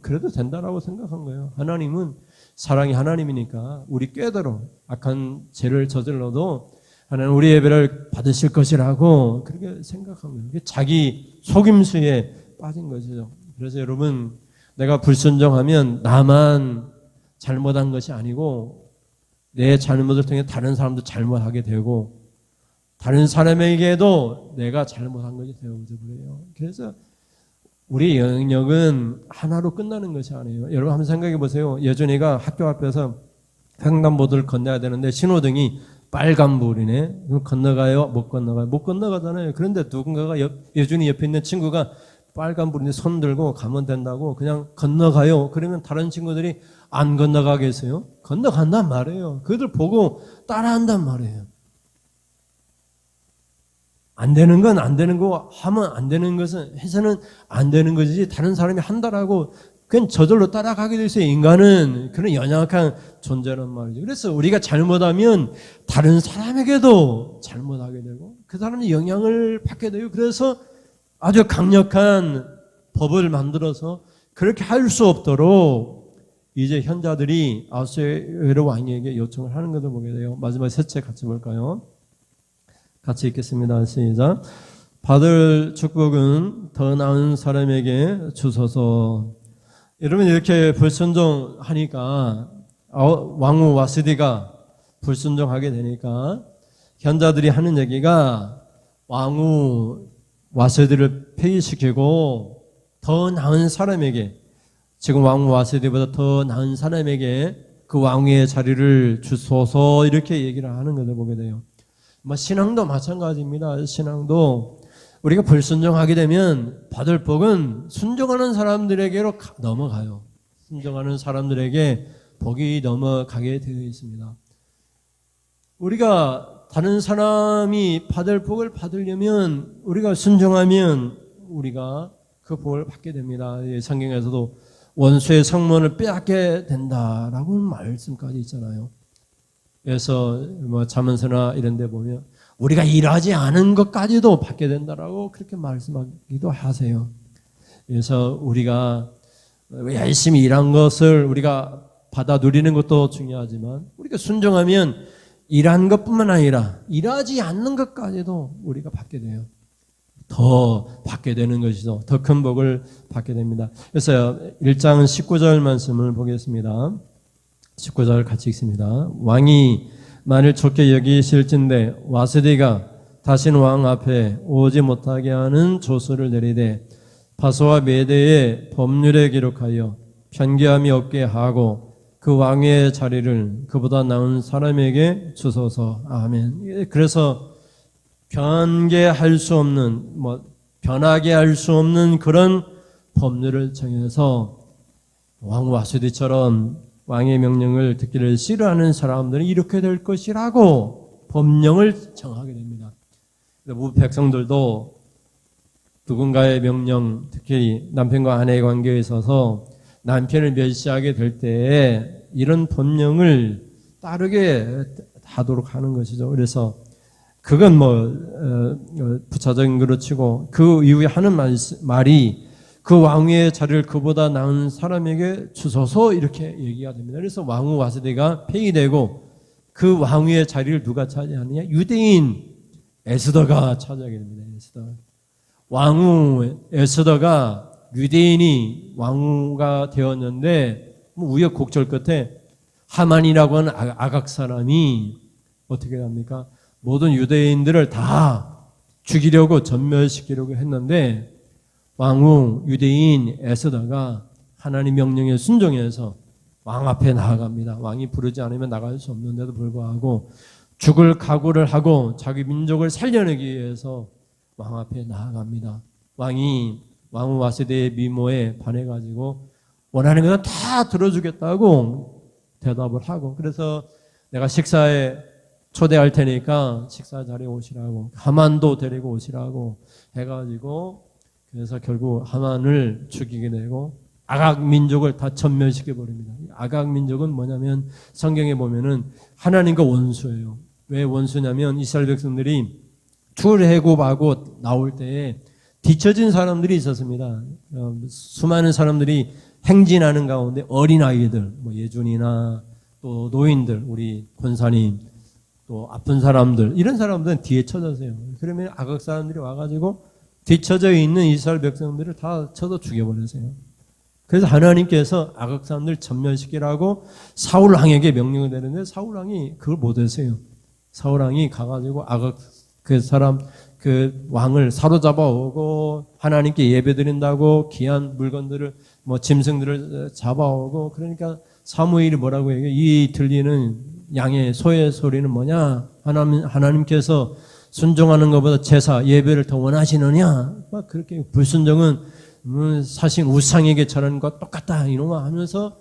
그래도 된다라고 생각한 거예요. 하나님은 사랑이 하나님이니까 우리 꾀대로 악한 죄를 저질러도 하나님 우리 예배를 받으실 것이라고 그렇게 생각한 거예요. 자기 속임수에 빠진 것이죠. 그래서 여러분, 내가 불순종하면 나만 잘못한 것이 아니고 내 잘못을 통해 다른 사람도 잘못하게 되고 다른 사람에게도 내가 잘못한 것이 되어버려요. 그래서 우리 영역은 하나로 끝나는 것이 아니에요. 여러분 한번 생각해 보세요. 예준이가 학교 앞에서 횡단보도를 건너야 되는데 신호등이 빨간불이네. 그럼 건너가요? 못 건너가요? 못 건너가잖아요. 그런데 누군가가 예준이 옆에 있는 친구가 빨간불인데 손 들고 가면 된다고 그냥 건너가요. 그러면 다른 친구들이 안 건너가겠어요? 건너간단 말이에요. 그들 보고 따라한단 말이에요. 안 되는 건 안 되는 거 하면 안 되는 것은 해서는 안 되는 것이지 다른 사람이 한다라고 그냥 저절로 따라가게 될 수 있어요. 인간은 그런 연약한 존재란 말이죠. 그래서 우리가 잘못하면 다른 사람에게도 잘못하게 되고 그 사람이 영향을 받게 되고 그래서 아주 강력한 법을 만들어서 그렇게 할 수 없도록 이제 현자들이 아수에로 왕에게 요청을 하는 것을 보게 돼요. 마지막 세 책 같이 볼까요? 같이 읽겠습니다. 시작. 받을 축복은 더 나은 사람에게 주소서. 여러분 이렇게 불순종하니까 왕후 와스디가 불순종하게 되니까 현자들이 하는 얘기가 왕후 와스디를 폐위시키고 더 나은 사람에게 지금 왕후 와스디보다 더 나은 사람에게 그 왕위의 자리를 주소서 이렇게 얘기를 하는 것을 보게 돼요. 신앙도 마찬가지입니다. 신앙도 우리가 불순종하게 되면 받을 복은 순종하는 사람들에게로 넘어가요. 순종하는 사람들에게 복이 넘어가게 되어 있습니다. 우리가 다른 사람이 받을 복을 받으려면 우리가 순종하면 우리가 그 복을 받게 됩니다. 성경에서도 원수의 성문을 빼앗게 된다라고 말씀까지 있잖아요. 그래서 잠언서나 이런 데 보면 우리가 일하지 않은 것까지도 받게 된다라고 그렇게 말씀하기도 하세요. 그래서 우리가 열심히 일한 것을 우리가 받아 누리는 것도 중요하지만 우리가 순종하면 일한 것뿐만 아니라 일하지 않는 것까지도 우리가 받게 돼요. 더 받게 되는 것이죠. 더 큰 복을 받게 됩니다. 그래서 1장 19절 말씀을 보겠습니다. 19절 같이 읽습니다. 왕이 만일 좋게 여기실진대 와스디가 다신 왕 앞에 오지 못하게 하는 조서를 내리되 바소와 메대의 법률에 기록하여 편개함이 없게 하고 그 왕의 자리를 그보다 나은 사람에게 주소서. 아멘. 그래서 변개할 수 없는 변하게 할 수 없는 그런 법률을 정해서 왕 와스디처럼 왕의 명령을 듣기를 싫어하는 사람들은 이렇게 될 것이라고 법령을 정하게 됩니다. 백성들도 누군가의 명령, 특히 남편과 아내의 관계에 있어서 남편을 멸시하게 될 때에 이런 법령을 따르게 하도록 하는 것이죠. 그래서 그건 부차적인 거로 치고 그 이후에 하는 말이 그 왕위의 자리를 그보다 나은 사람에게 주소서 이렇게 얘기가 됩니다. 그래서 왕후 와스디가 폐위되고 그 왕위의 자리를 누가 차지하느냐? 유대인 에스더가 차지하게 됩니다. 에스더. 왕후 에스더가 유대인이 왕후가 되었는데 우여곡절 끝에 하만이라고 하는 아각 사람이 어떻게 합니까? 모든 유대인들을 다 죽이려고 전멸시키려고 했는데 왕후 유대인 에스더가 하나님 명령에 순종해서 왕 앞에 나아갑니다. 왕이 부르지 않으면 나갈 수 없는데도 불구하고 죽을 각오를 하고 자기 민족을 살려내기 위해서 왕 앞에 나아갑니다. 왕이 왕후 와스디의 미모에 반해가지고 원하는 것은 다 들어주겠다고 대답을 하고 그래서 내가 식사에 초대할 테니까 식사 자리에 오시라고 하만도 데리고 오시라고 해가지고 그래서 결국 하만을 죽이게 되고 아각 민족을 다 전멸시켜 버립니다. 아각 민족은 뭐냐면 성경에 보면은 하나님과 원수예요. 왜 원수냐면 이스라엘 백성들이 출애굽하고 나올 때에 뒤처진 사람들이 있었습니다. 수많은 사람들이 행진하는 가운데 어린아이들, 예준이나 또 노인들, 우리 권사님, 또 아픈 사람들, 이런 사람들은 뒤에 쳐졌어요. 그러면 아각 사람들이 와가지고 뒤쳐져 있는 이스라엘 백성들을 다 쳐서 죽여버렸어요. 그래서 하나님께서 아각 사람들 전멸시키라고 사울 왕에게 명령을 내렸는데 사울 왕이 그걸 못했어요. 사울 왕이 가가지고 아각 그 왕을 사로잡아 오고 하나님께 예배드린다고 귀한 물건들을 짐승들을 잡아오고, 그러니까 사무엘이 뭐라고 얘기해요? 이 들리는 양의 소의 소리는 뭐냐? 하나님께서 순종하는 것보다 제사 예배를 더 원하시느냐? 막 그렇게 불순종은 사실 우상에게 절하는 것 똑같다 이놈아 하면서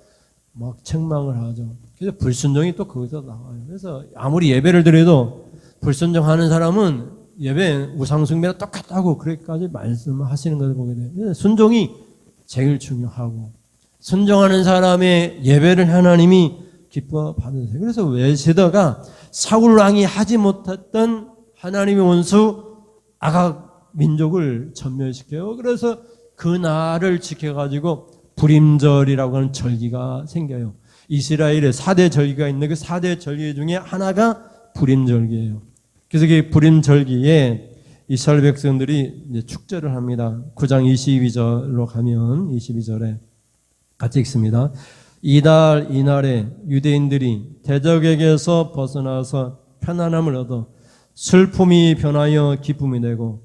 막 책망을 하죠. 그래서 불순종이 또 거기서 나와요. 그래서 아무리 예배를 드려도 불순종하는 사람은 예배 우상숭배랑 똑같다고 그렇게까지 말씀하시는 것을 보게 돼요. 그래서 순종이 제일 중요하고 순종하는 사람의 예배를 하나님이 기뻐 받으세요. 그래서 웨세더가 사울 왕이 하지 못했던 하나님의 원수 아각 민족을 전멸시켜요. 그래서 그 날을 지켜가지고 불임절이라고 하는 절기가 생겨요. 이스라엘에 4대 절기가 있는데 그 4대 절기 중에 하나가 불임절기예요. 그래서 그 불임절기에 이스라엘 백성들이 이제 축제를 합니다. 9장 22절로 가면 22절에 같이 읽습니다. 이날에 유대인들이 대적에게서 벗어나서 편안함을 얻어 슬픔이 변하여 기쁨이 되고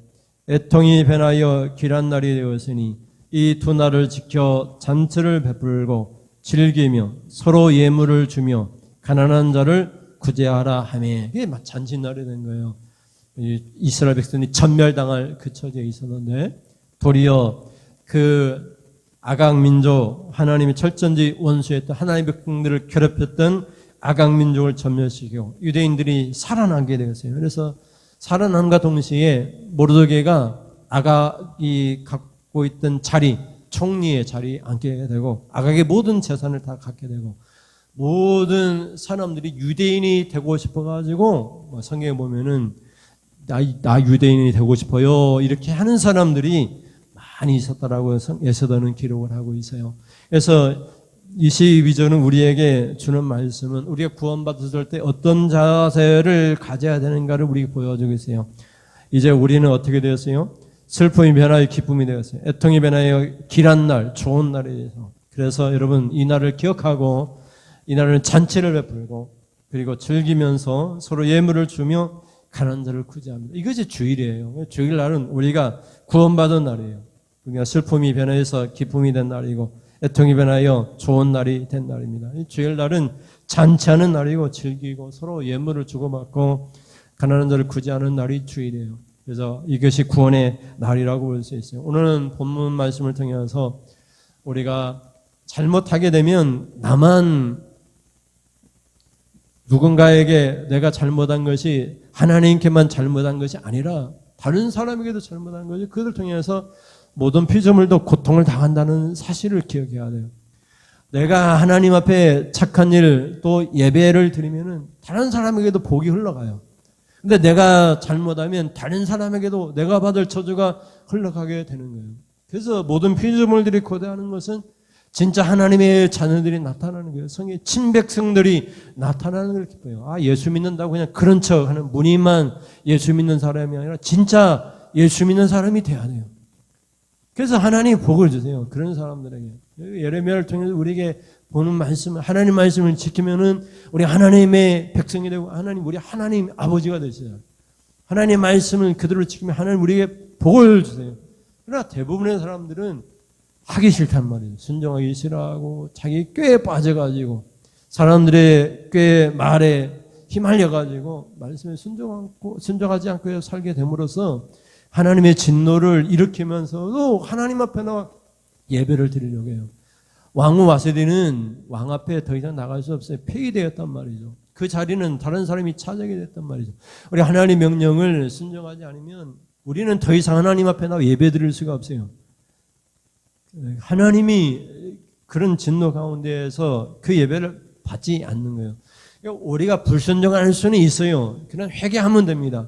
애통이 변하여 귀한 날이 되었으니 이 두 날을 지켜 잔치를 베풀고 즐기며 서로 예물을 주며 가난한 자를 구제하라 하며, 이게 잔치날이 된 거예요. 이스라엘 백성이 전멸당할 그 처지에 있었는데 도리어 그 아각 민족, 하나님의 철전지 원수였던 하나님의 백성들을 괴롭혔던 아각 민족을 전멸시키고 유대인들이 살아나게 되었어요. 그래서 살아남과 동시에 모르드게가 아각이 갖고 있던 자리, 총리의 자리에 앉게 되고 아각의 모든 재산을 다 갖게 되고 모든 사람들이 유대인이 되고 싶어가지고 성경에 보면은 나 유대인이 되고 싶어요 이렇게 하는 사람들이 많이 있었다라고 에스더는 기록을 하고 있어요. 그래서 22절은 우리에게 주는 말씀은 우리가 구원받았을 때 어떤 자세를 가져야 되는가를 우리에게 보여주고 있어요. 이제 우리는 어떻게 되었어요? 슬픔이 변하여 기쁨이 되었어요. 애통이 변하여 길한 날, 좋은 날에 대해서. 그래서 여러분 이 날을 기억하고 이 날은 잔치를 베풀고 그리고 즐기면서 서로 예물을 주며 가난한 자를 구제합니다. 이것이 주일이에요. 주일날은 우리가 구원받은 날이에요. 그러니까 슬픔이 변해서 기쁨이 된 날이고 애통이 변하여 좋은 날이 된 날입니다. 이 주일날은 잔치하는 날이고 즐기고 서로 예물을 주고받고 가난한 자를 구제하는 날이 주일이에요. 그래서 이것이 구원의 날이라고 볼 수 있어요. 오늘은 본문 말씀을 통해서 우리가 잘못하게 되면 나만 누군가에게 내가 잘못한 것이 하나님께만 잘못한 것이 아니라 다른 사람에게도 잘못한 것이 그들을 통해서 모든 피조물도 고통을 당한다는 사실을 기억해야 돼요. 내가 하나님 앞에 착한 일 또 예배를 드리면은 다른 사람에게도 복이 흘러가요. 근데 내가 잘못하면 다른 사람에게도 내가 받을 저주가 흘러가게 되는 거예요. 그래서 모든 피조물들이 고대하는 것은 진짜 하나님의 자녀들이 나타나는 거예요. 성의 친백성들이 나타나는 걸 기뻐요. 예수 믿는다고 그냥 그런 척 하는 무늬만 예수 믿는 사람이 아니라 진짜 예수 믿는 사람이 돼야 돼요. 그래서 하나님이 복을 주세요. 그런 사람들에게. 예레미야를 통해서 우리에게 보는 말씀을, 하나님 말씀을 지키면은 우리 하나님의 백성이 되고 우리 하나님 아버지가 되시잖아요. 하나님의 말씀을 그대로 지키면 하나님 우리에게 복을 주세요. 그러나 대부분의 사람들은 하기 싫단 말이에요. 순종하기 싫어하고 자기 꾀에 빠져가지고 사람들의 꾀 말에 휘말려가지고 말씀에 순종하지 않고 살게 됨으로써 하나님의 진노를 일으키면서도 하나님 앞에 나와 예배를 드리려고 해요. 왕후 와세디는 왕 앞에 더 이상 나갈 수 없어요. 폐위되었단 말이죠. 그 자리는 다른 사람이 차지하게 됐단 말이죠. 우리 하나님의 명령을 순종하지 않으면 우리는 더 이상 하나님 앞에 나와 예배 드릴 수가 없어요. 하나님이 그런 진노 가운데에서 그 예배를 받지 않는 거예요. 우리가 불순종할 수는 있어요. 그냥 회개하면 됩니다.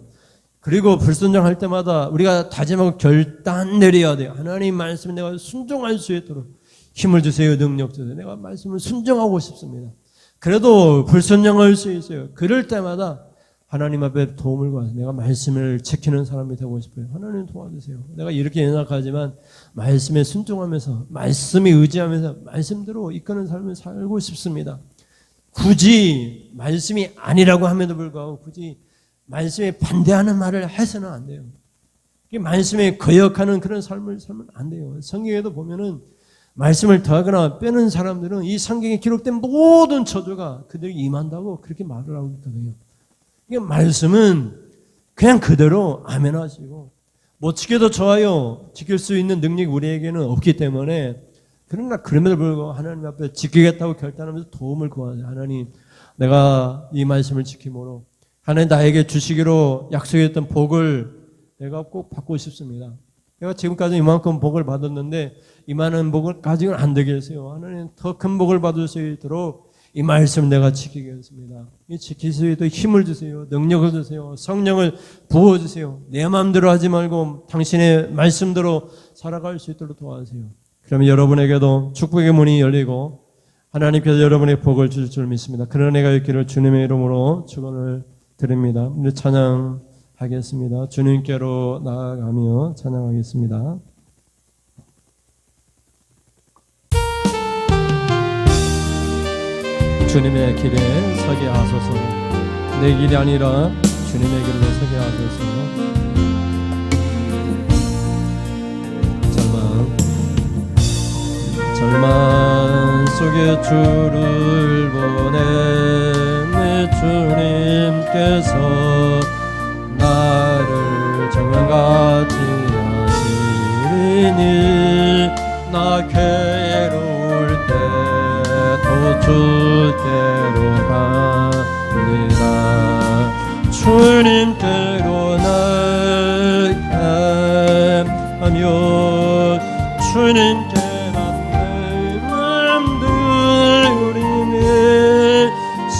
그리고 불순종할 때마다 우리가 다짐하고 결단 내려야 돼요. 하나님 말씀 내가 순종할 수 있도록 힘을 주세요. 능력 주세요. 내가 말씀을 순종하고 싶습니다. 그래도 불순종할 수 있어요. 그럴 때마다 하나님 앞에 도움을 구하세요. 내가 말씀을 지키는 사람이 되고 싶어요. 하나님 도와주세요. 내가 이렇게 연약하지만 말씀에 순종하면서 말씀에 의지하면서 말씀대로 이끄는 삶을 살고 싶습니다. 굳이 말씀이 아니라고 함에도 불구하고 굳이 말씀에 반대하는 말을 해서는 안 돼요. 말씀에 거역하는 그런 삶을 살면 안 돼요. 성경에도 보면은 말씀을 더하거나 빼는 사람들은 이 성경에 기록된 모든 저주가 그들에게 임한다고 그렇게 말을 하고 있거든요. 말씀은 그냥 그대로 아멘 하시고 못 지켜도 좋아요. 지킬 수 있는 능력이 우리에게는 없기 때문에 그러나 그럼에도 불구하고 하나님 앞에 지키겠다고 결단하면서 도움을 구하세요. 하나님 내가 이 말씀을 지킴으로 하나님 나에게 주시기로 약속했던 복을 내가 꼭 받고 싶습니다. 내가 지금까지 이만큼 복을 받았는데 이만한 복을 가지고는 안 되겠어요. 하나님 더 큰 복을 받을 수 있도록 이 말씀 내가 지키겠습니다. 이 지킬 수 있도록 힘을 주세요. 능력을 주세요. 성령을 부어주세요. 내 마음대로 하지 말고 당신의 말씀대로 살아갈 수 있도록 도와주세요. 그러면 여러분에게도 축복의 문이 열리고 하나님께서 여러분의 복을 주실 줄 믿습니다. 그런 애가 있기를 주님의 이름으로 축원을 드립니다. 우리 찬양하겠습니다. 주님께로 나아가며 찬양하겠습니다. 주님의 길에 서게 하소서. 내 길이 아니라 주님의 길로 서게 하소서. 절망 속에 주를 보내 내 주님께서 나를 정령같이 하시리니 나 괴로울 때도 주께로 갑니다. 주님께로 나아가며 주님께만 내 맘 드리네.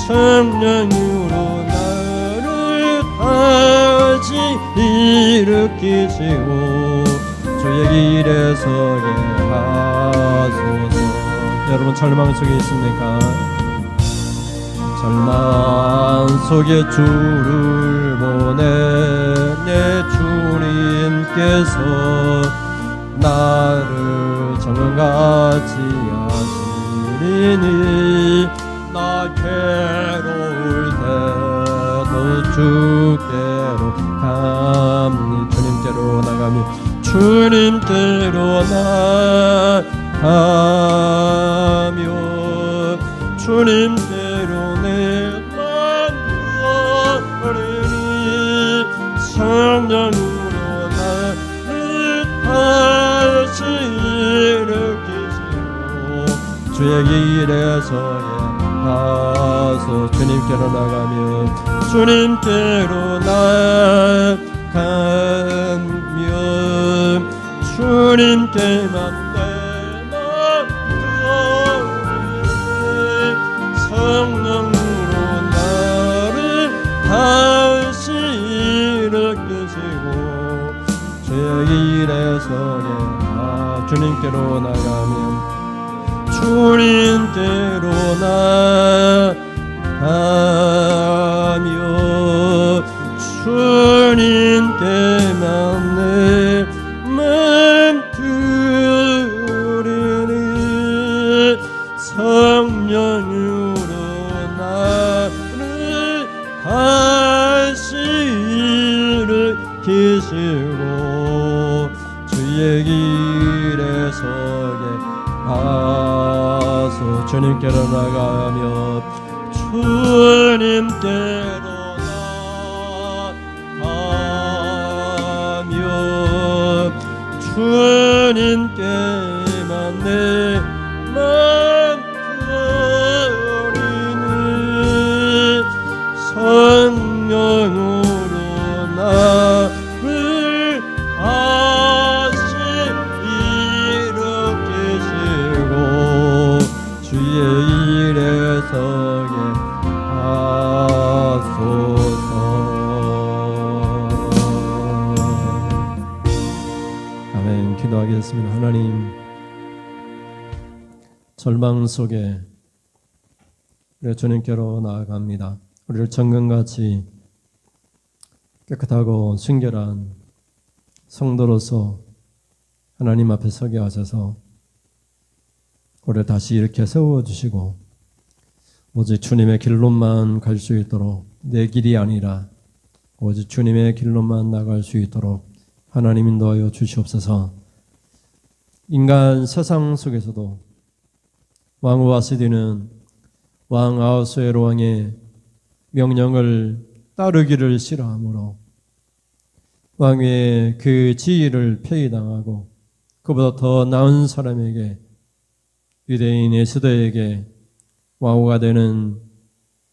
성령으로 나를 다시 일으키시고 주의 길에 서게 하소서. 여러분 절망 속에 있습니까? 절망 속에 주를 보내 내 주님께서 나를 정령같이 하시리니 나 괴로울 때도 주께로 가니 주님께로 나가며 주님께로 나가며 주님께로 내 맘 드리니 성령으로 나를 다시 일으키시고 주의 길에 서게 하소. 주님께로 나가며 주님께로 나가며 주님께만 내 맘 드리니 성령으로 나를 다시 일으키시고 주의 길에 서게 주님께로 나가면 주님께로 나가며 주님께만 내 맘 드리니 성령으로 나를 다시 일으키시고 주의 길에 서게 하소. 주님께로 나가며 주님께로 나가며 주님께만 내 맘 드리니 성령으로 나를 다시 일으키시고 기도하겠습니다. 하나님, 절망 속에 우리가 주님께로 나아갑니다. 우리를 정금같이 깨끗하고 순결한 성도로서 하나님 앞에 서게 하셔서 우리를 다시 이렇게 세워주시고 오직 주님의 길로만 갈 수 있도록 내 길이 아니라 오직 주님의 길로만 나갈 수 있도록 하나님 인도하여 주시옵소서. 인간 세상 속에서도 왕 와스디는 왕 아하수에로 왕의 명령을 따르기를 싫어하므로 왕의 그 지위를 폐위당하고 그보다 더 나은 사람에게 유대인 에스더에게 왕후가 되는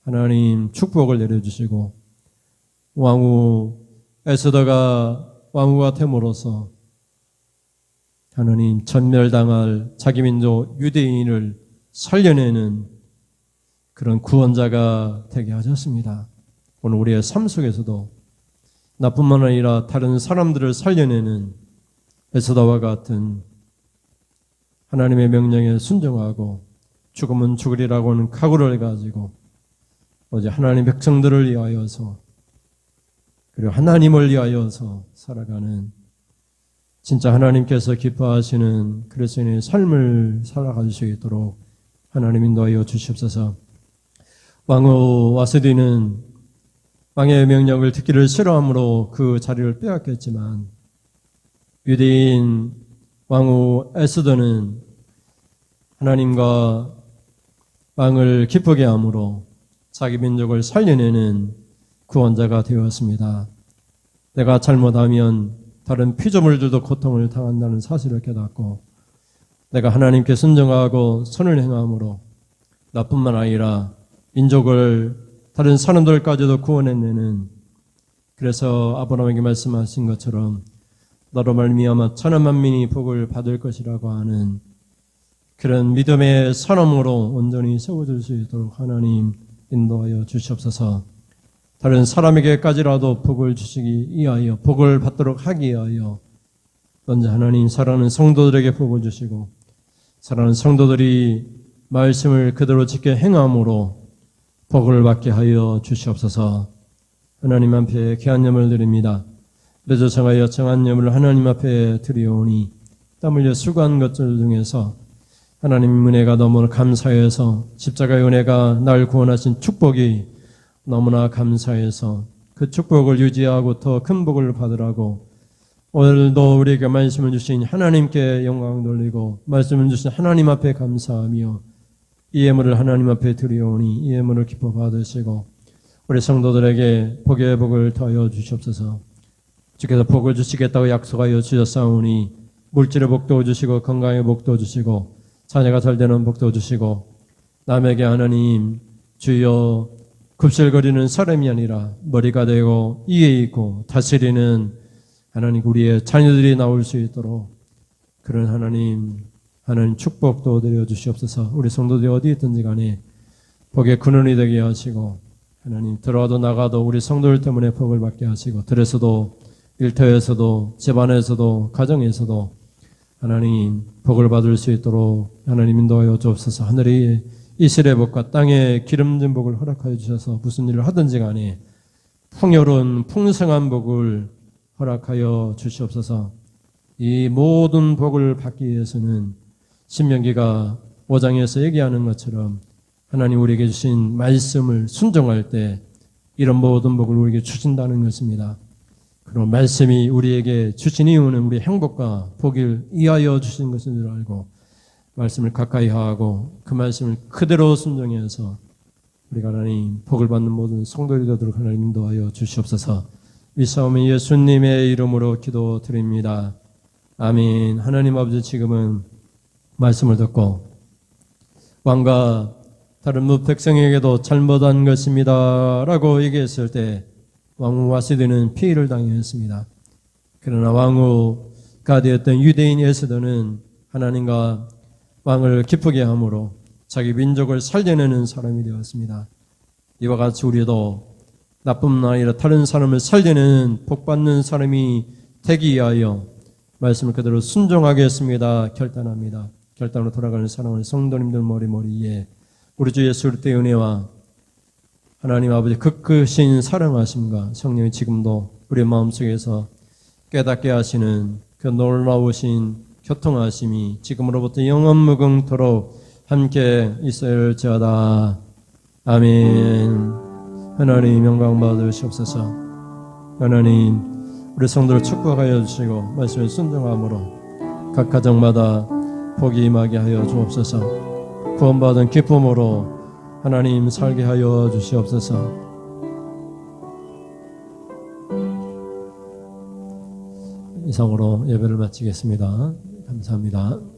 하나님 축복을 내려주시고 왕후 에스더가 왕후가 됨으로써 하나님 전멸당할 자기 민족 유대인을 살려내는 그런 구원자가 되게 하셨습니다. 오늘 우리의 삶 속에서도 나뿐만 아니라 다른 사람들을 살려내는 에스더와 같은 하나님의 명령에 순종하고 죽으면 죽으리라고 하는 각오를 가지고 오직 하나님 백성들을 위하여서 그리고 하나님을 위하여서 살아가는 진짜 하나님께서 기뻐하시는 그리스도인의 삶을 살아갈 수 있도록 하나님 인도하여 주시옵소서. 왕후 와스디는 왕의 명령을 듣기를 싫어함으로 그 자리를 빼앗겼지만 유대인 왕후 에스더는 하나님과 왕을 기쁘게 함으로 자기 민족을 살려내는 구원자가 되었습니다. 내가 잘못하면 다른 피조물들도 고통을 당한다는 사실을 깨닫고 내가 하나님께 순종하고 선을 행함으로 나뿐만 아니라 민족을 다른 사람들까지도 구원해내는 그래서 아브라함에게 말씀하신 것처럼 너로 말미암아 천한 만민이 복을 받을 것이라고 하는 그런 믿음의 사람으로 온전히 세워질 수 있도록 하나님 인도하여 주시옵소서. 다른 사람에게까지라도 복을 주시기 위하여 복을 받도록 하기 위하여 먼저 하나님 사랑하는 성도들에게 복을 주시고 사랑하는 성도들이 말씀을 그대로 지켜 행함으로 복을 받게 하여 주시옵소서. 하나님 앞에 귀한 예물을 드립니다. 늦어 정하여 정한 예물을 하나님 앞에 드리오니 땀 흘려 수고한 것들 중에서 하나님 은혜가 너무나 감사해서 십자가의 은혜가 날 구원하신 축복이 너무나 감사해서 그 축복을 유지하고 더 큰 복을 받으라고 오늘도 우리에게 말씀을 주신 하나님께 영광 돌리고 말씀을 주신 하나님 앞에 감사하며 이 예물을 하나님 앞에 드리오니 이 예물을 기뻐 받으시고 우리 성도들에게 복의 복을 더하여 주시옵소서. 주께서 복을 주시겠다고 약속하여 주셨사오니 물질의 복도 주시고 건강의 복도 주시고 자녀가 잘 되는 복도 주시고 남에게 하나님 주여 급실거리는 사람이 아니라 머리가 되고 이에 있고 다스리는 하나님 우리의 자녀들이 나올 수 있도록 그런 하나님 축복도 드려 주시옵소서. 우리 성도들이 어디 있든지 간에 복의 근원이 되게 하시고 하나님 들어와도 나가도 우리 성도들 때문에 복을 받게 하시고 들에서도 일터에서도 집안에서도 가정에서도 하나님 복을 받을 수 있도록 하나님 인도하여 주옵소서. 하늘의 이슬의 복과 땅의 기름진 복을 허락하여 주셔서 무슨 일을 하든지 간에 풍요로운 풍성한 복을 허락하여 주시옵소서. 이 모든 복을 받기 위해서는 신명기가 5장에서 얘기하는 것처럼 하나님 우리에게 주신 말씀을 순종할 때 이런 모든 복을 우리에게 주신다는 것입니다. 그런 말씀이 우리에게 주신 이유는 우리 행복과 복을 위하여 주신 것인 줄 알고 말씀을 가까이 하고 그 말씀을 그대로 순종해서 우리가 하나님 복을 받는 모든 성도들이 되도록 하나님 인도하여 주시옵소서. 이 싸움은 예수님의 이름으로 기도드립니다. 아멘. 하나님 아버지 지금은 말씀을 듣고 왕과 다른 백성에게도 잘못한 것입니다 라고 얘기했을 때 왕후 와스디는 피해를 당했습니다. 그러나 왕후가 되었던 유대인 에스더는 하나님과 왕을 기쁘게 함으로 자기 민족을 살려내는 사람이 되었습니다. 이와 같이 우리도 나뿐만 아니라 다른 사람을 살려내는 복받는 사람이 되기 위하여 말씀을 그대로 순종하겠습니다. 결단합니다. 결단으로 돌아가는 사랑하는 성도님들 머리머리에 우리 주 예수 그리스도의 은혜와 하나님 아버지 그 크신 사랑하심과 성령이 지금도 우리의 마음속에서 깨닫게 하시는 그 놀라우신 교통하심이 지금으로부터 영원무궁토록 함께 있을지어다. 아멘. 하나님 영광 받으시옵소서. 하나님 우리 성도를 축복하여 주시고 말씀에 순종함으로 각 가정마다 복이 임하게 하여 주옵소서. 구원받은 기쁨으로 하나님 살게 하여 주시옵소서. 이상으로 예배를 마치겠습니다. 감사합니다.